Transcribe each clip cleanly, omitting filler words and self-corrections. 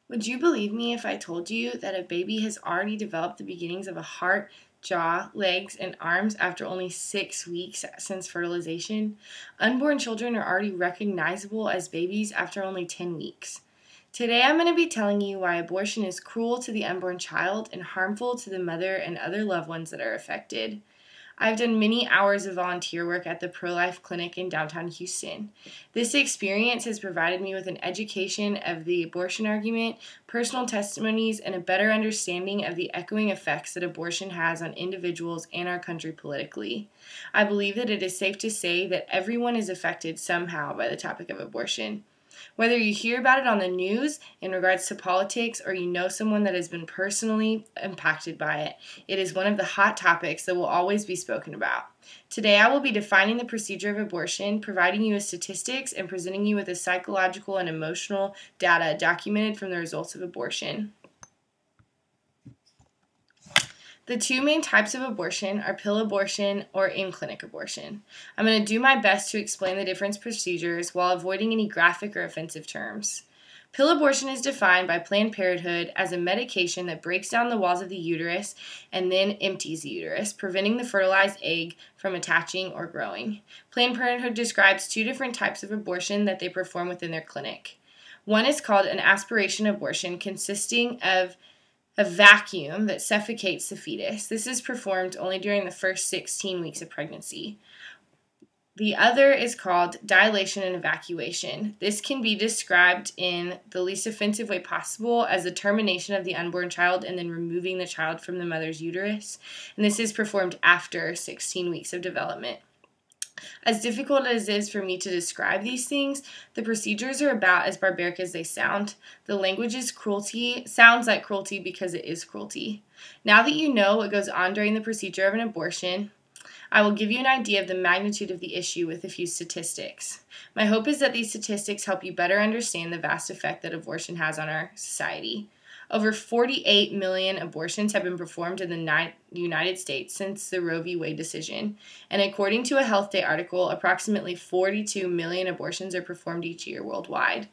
Would you believe me if I told you that a baby has already developed the beginnings of a heart, jaw, legs, and arms after only 6 weeks since fertilization? Unborn children are already recognizable as babies after only 10 weeks. Today I'm going to be telling you why abortion is cruel to the unborn child and harmful to the mother and other loved ones that are affected. I've done many hours of volunteer work at the pro-life clinic in downtown Houston. This experience has provided me with an education of the abortion argument, personal testimonies, and a better understanding of the echoing effects that abortion has on individuals and our country politically. I believe that it is safe to say that everyone is affected somehow by the topic of abortion. Whether you hear about it on the news in regards to politics or you know someone that has been personally impacted by it, it is one of the hot topics that will always be spoken about. Today I will be defining the procedure of abortion, providing you with statistics, and presenting you with the psychological and emotional data documented from the results of abortion. The two main types of abortion are pill abortion or in-clinic abortion. I'm going to do my best to explain the different procedures while avoiding any graphic or offensive terms. Pill abortion is defined by Planned Parenthood as a medication that breaks down the walls of the uterus and then empties the uterus, preventing the fertilized egg from attaching or growing. Planned Parenthood describes two different types of abortion that they perform within their clinic. One is called an aspiration abortion, consisting of a vacuum that suffocates the fetus. This is performed only during the first 16 weeks of pregnancy. The other is called dilation and evacuation. This can be described in the least offensive way possible as the termination of the unborn child and then removing the child from the mother's uterus. And this is performed after 16 weeks of development. As difficult as it is for me to describe these things, the procedures are about as barbaric as they sound. The language is cruelty, sounds like cruelty because it is cruelty. Now that you know what goes on during the procedure of an abortion, I will give you an idea of the magnitude of the issue with a few statistics. My hope is that these statistics help you better understand the vast effect that abortion has on our society. Over 48 million abortions have been performed in the United States since the Roe v. Wade decision, and according to a Health Day article, approximately 42 million abortions are performed each year worldwide.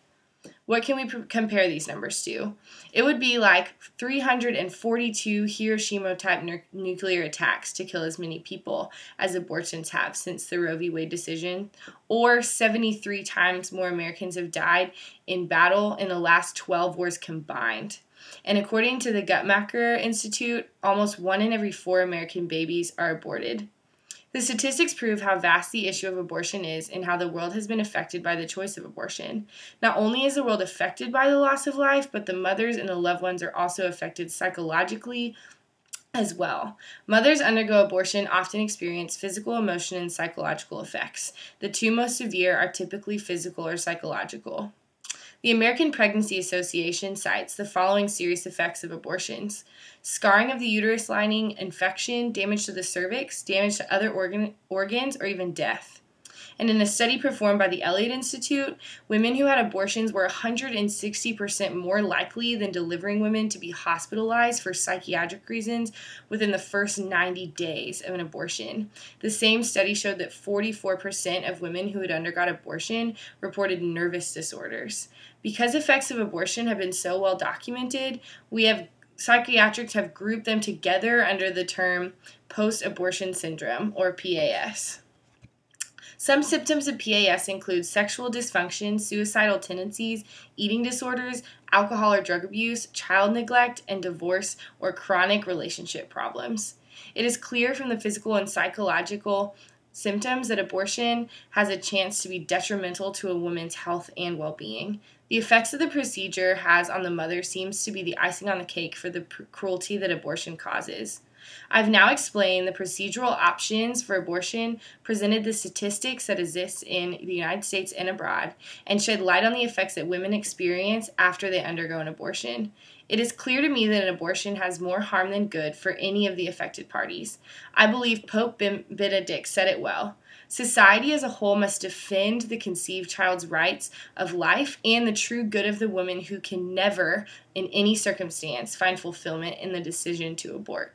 What can we compare these numbers to? It would be like 342 Hiroshima-type nuclear attacks to kill as many people as abortions have since the Roe v. Wade decision, or 73 times more Americans have died in battle in the last 12 wars combined. And according to the Guttmacher Institute, almost 1 in every 4 American babies are aborted. The statistics prove how vast the issue of abortion is and how the world has been affected by the choice of abortion. Not only is the world affected by the loss of life, but the mothers and the loved ones are also affected psychologically as well. Mothers undergo abortion often experience physical, emotional, and psychological effects. The two most severe are typically physical or psychological. The American Pregnancy Association cites the following serious effects of abortions: scarring of the uterus lining, infection, damage to the cervix, damage to other organs, or even death. And in a study performed by the Elliott Institute, women who had abortions were 160% more likely than delivering women to be hospitalized for psychiatric reasons within the first 90 days of an abortion. The same study showed that 44% of women who had undergone abortion reported nervous disorders. Because effects of abortion have been so well documented, psychiatrists have grouped them together under the term post-abortion syndrome, or PAS. Some symptoms of PAS include sexual dysfunction, suicidal tendencies, eating disorders, alcohol or drug abuse, child neglect, and divorce or chronic relationship problems. It is clear from the physical and psychological symptoms that abortion has a chance to be detrimental to a woman's health and well-being. The effects of the procedure has on the mother seems to be the icing on the cake for the cruelty that abortion causes. I've now explained the procedural options for abortion, presented the statistics that exist in the United States and abroad, and shed light on the effects that women experience after they undergo an abortion. It is clear to me that an abortion has more harm than good for any of the affected parties. I believe Pope Benedict said it well. Society as a whole must defend the conceived child's rights of life and the true good of the woman who can never, in any circumstance, find fulfillment in the decision to abort.